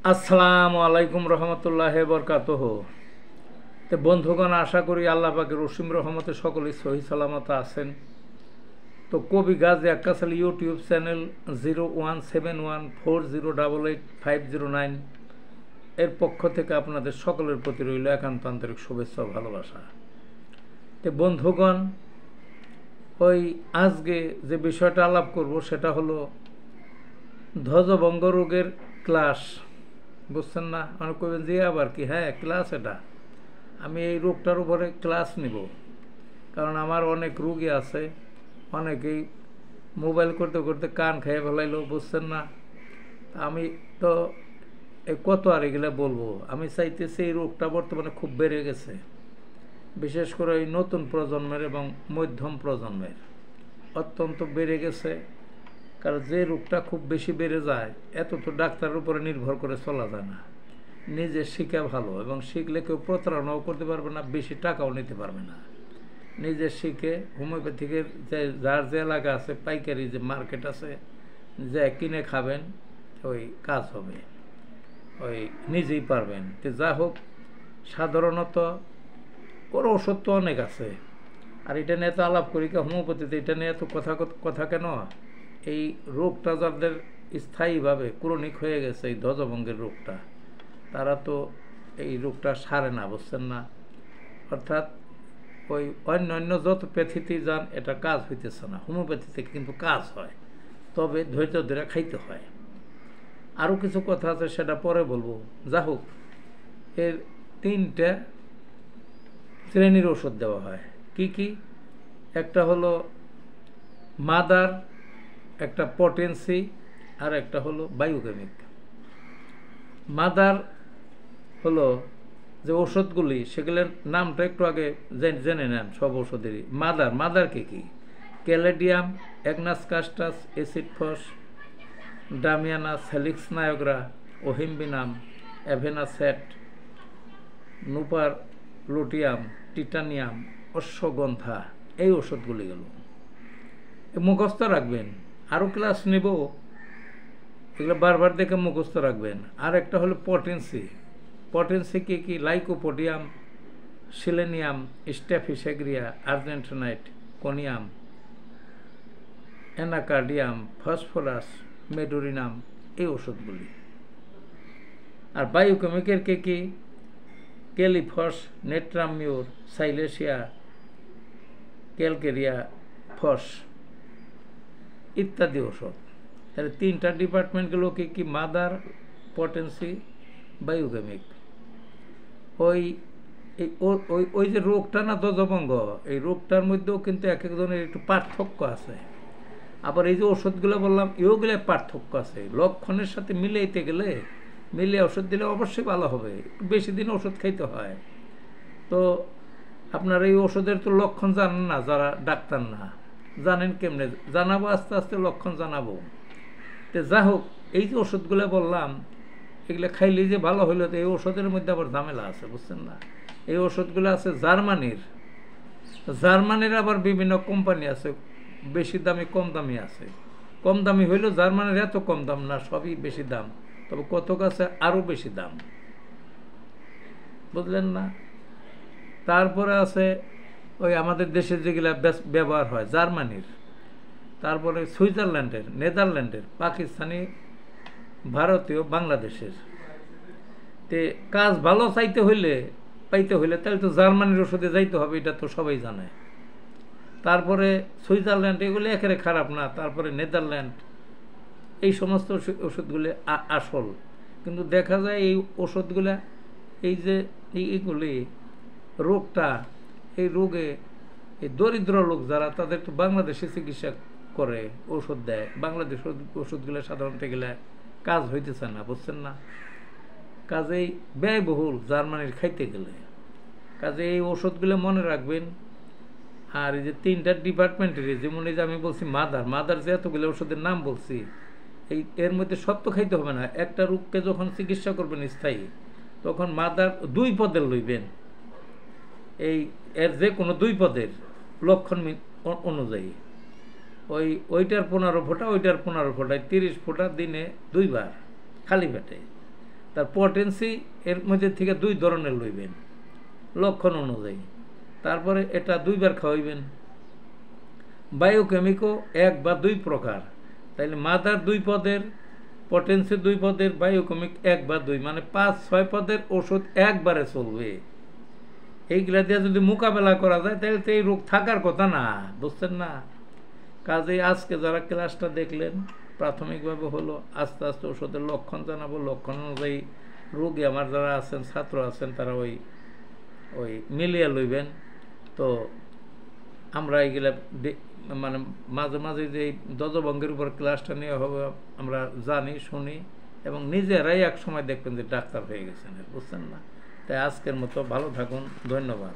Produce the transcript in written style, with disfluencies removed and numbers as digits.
আসসালামু আলাইকুম রহমতুল্লাহ বরকাতহ। তো বন্ধুগণ, আশা করি আল্লাহ পাকের রসিম রহমতে সকলেই সহি সালামত আছেন। তো কবি গাজী আক্কাস আলী ইউটিউব চ্যানেল 017140885009 এর পক্ষ থেকে আপনাদের সকলের প্রতি রইল একান্ত আন্তরিক শুভেচ্ছা ও ভালোবাসা। তো বন্ধুগণ, ওই আজকে যে বিষয়টা আলাপ করব সেটা হলো ধ্বজভঙ্গ রোগের ক্লাস। বুঝছেন না? অনেক কইবেন যে আবার কি, হ্যাঁ ক্লাস, এটা আমি এই রোগটার উপরে ক্লাস নিব, কারণ আমার অনেক রোগী আছে, অনেকেই মোবাইল করতে করতে কান খেয়ে ফেলাইলো। বুঝছেন না? আমি তো এই কত আর এগুলো বলবো। আমি চাইতেছি, এই রোগটা বর্তমানে খুব বেড়ে গেছে, বিশেষ করে এই নতুন প্রজন্মের এবং মধ্যম প্রজন্মের অত্যন্ত বেড়ে গেছে। কারণ যে রোগটা খুব বেশি বেড়ে যায়, এত তো ডাক্তারের উপরে নির্ভর করে চলা যায় না। নিজে শিখা ভালো, এবং শিখলে কেউ প্রতারণাও করতে পারবে না, বেশি টাকাও নিতে পারবে না। নিজে শিখে হোমিওপ্যাথিকের যে যার যে এলাকা আছে, পাইকারি যে মার্কেট আছে, যে কিনে খাবেন, ওই কাজ হবে, ওই নিজেই পারবেন। তো যা হোক, সাধারণত ওর ওষুধ তো অনেক আছে, আর এটা নিয়ে তো আলাপ করি, হোমিওপ্যাথিতে এটা নিয়ে তো কথা কেন। এই রোগটা যাদের স্থায়ীভাবে ক্রনিক হয়ে গেছে, এই ধ্বজভঙ্গের রোগটা, তারা তো এই রোগটা সারে না। বুঝছেন না? অর্থাৎ ওই অন্য যত প্যাথিতেই যান, এটা কাজ হইতেছে না। হোমিওপ্যাথিতে কিন্তু কাজ হয়, তবে ধৈর্য ধরে খাইতে হয়। আরও কিছু কথা আছে, সেটা পরে বলবো। যা হোক, এর 3টে শ্রেণীর ওষুধ দেওয়া হয়। কি কি? একটা হলো মাদার, একটা পটেন্সি, আর একটা হলো বায়োকেমিক। মাদার হলো যে ওষুধগুলি, সেগুলোর নামটা একটু আগে জেনে নেন সব ওষুধেরই। মাদার কি কি? Caladium, agnus castus, acid phos, damiana, salix nigra, yohimbinum, avena sat, nuphar luteum, titanium, ashwagandha. এই ওষুধগুলি গেল, মুখস্থ রাখবেন। আরও ক্লাস নেব, এগুলো বারবার দেখে মুখস্থ রাখবেন। আর একটা হলো পটেন্সি কি কি? Lycopodium, selenium, staphysagria, argentum nit, conium, anacardium, phosphorus, medorrhinum. এই ওষুধগুলি। আর বায়োকেমিকের কি কি? ক্যালিফস, নেট্রামিউর, সাইলেশিয়া, ক্যালকেরিয়া ফস ইত্যাদি ওষুধ। তাহলে 3টা ডিপার্টমেন্টগুলো কি কি? Mother, potency, biochemic. ওই ওই যে রোগটা না, ধ্বজভঙ্গ, এই রোগটার মধ্যেও কিন্তু এক একজনের একটু পার্থক্য আছে। আবার এই যে ওষুধগুলো বললাম, এগুলো পার্থক্য আছে। লক্ষণের সাথে মিলাইতে গেলে, মিলিয়ে ওষুধ দিলে অবশ্যই ভালো হবে। একটু বেশি দিন ওষুধ খাইতে হয়। তো আপনার এই ওষুধের তো লক্ষণ জানেন না, যারা ডাক্তার না, জানেন কেমনে? জানাবো, আস্তে আস্তে লক্ষণ জানাবো। তো যা হোক, এই যে ওষুধগুলো বললাম, এগুলো খাইলে যে ভালো হইলো, তো এই ওষুধের মধ্যে আবার ঝামেলা আছে। বুঝছেন না? এই ওষুধগুলো আছে জার্মানির আবার বিভিন্ন কোম্পানি আছে, বেশি দামি কম দামি আছে। কম দামি হইলেও জার্মানির এত কম দাম না, সবই বেশি দাম, তবে কত কাছে আরও বেশি দাম। বুঝলেন না? তারপরে আছে ওই আমাদের দেশে যেগুলা ব্যবহার হয়, জার্মানির, তারপরে সুইজারল্যান্ডের, নেদারল্যান্ডের, পাকিস্তানি, ভারতীয়, বাংলাদেশের। তে কাজ ভালো পাইতে হইলে তাহলে তো জার্মানির ওষুধে যাইতে হবে, এটা তো সবাই জানে। তারপরে সুইজারল্যান্ড, এগুলো একেবারে খারাপ না। তারপরে নেদারল্যান্ড, এই সমস্ত ওষুধগুলি আসল। কিন্তু দেখা যায় এই ওষুধগুলা, এই যে এইগুলি রোগটা, এই রোগে এই দরিদ্র লোক যারা, তাদের তো বাংলাদেশে চিকিৎসা করে, ওষুধ দেয়। বাংলাদেশ ওষুধগুলো সাধারণত গেলে কাজ হইতেছে না। বুঝছেন না? কাজেই ব্যয়বহুল জার্মানির খাইতে গেলে। কাজে এই ওষুধগুলো মনে রাখবেন। আর এই যে 3টা ডিপার্টমেন্টের, যেমন এই যে আমি বলছি মাদার যে এতগুলো ওষুধের নাম বলছি, এর মধ্যে সব তো খাইতে হবে না। একটা রোগকে যখন চিকিৎসা করবেন স্থায়ী, তখন মাদার 2 পদের লইবেন। এর যে কোনো 2 পদের লক্ষণ অনুযায়ী, ওইটার 15 ফোঁটা, ওইটার 15 ফোঁটায় 30 ফোঁটা দিনে 2 বার খালি পেটে। তার পটেন্সি এর মধ্যে থেকে 2 ধরনের লইবেন লক্ষণ অনুযায়ী, তারপরে এটা 2 বার খাওয়াইবেন। বায়োকেমিকও 1 বা 2 প্রকার, তাইলে মাদার 2 পদের, পটেন্সি 2 পদের, বায়োকেমিক 1 বা 2, মানে 5-6 পদের ওষুধ একবারে চলবে। এইগুলা দিয়ে যদি মোকাবেলা করা যায় তাহলে তো এই রোগ থাকার কথা না, বুঝছেন না? কাজেই আজকে যারা ক্লাসটা দেখলেন প্রাথমিকভাবে হলো, আস্তে আস্তে ওষুধের লক্ষণ জানাবো, লক্ষণ অনুযায়ী রোগী আমার যারা আছেন, ছাত্র আছেন, তারা ওই মিলিয়ে লইবেন। তো আমরা এইগুলা মানে মাঝে মাঝে যে ধ্বজভঙ্গের উপর ক্লাসটা নেওয়া হবে আমরা জানি, শুনি, এবং নিজেরাই এক সময় দেখবেন যে ডাক্তার হয়ে গেছেন, বুঝছেন না? তাই আজকের মতো ভালো থাকুন, ধন্যবাদ।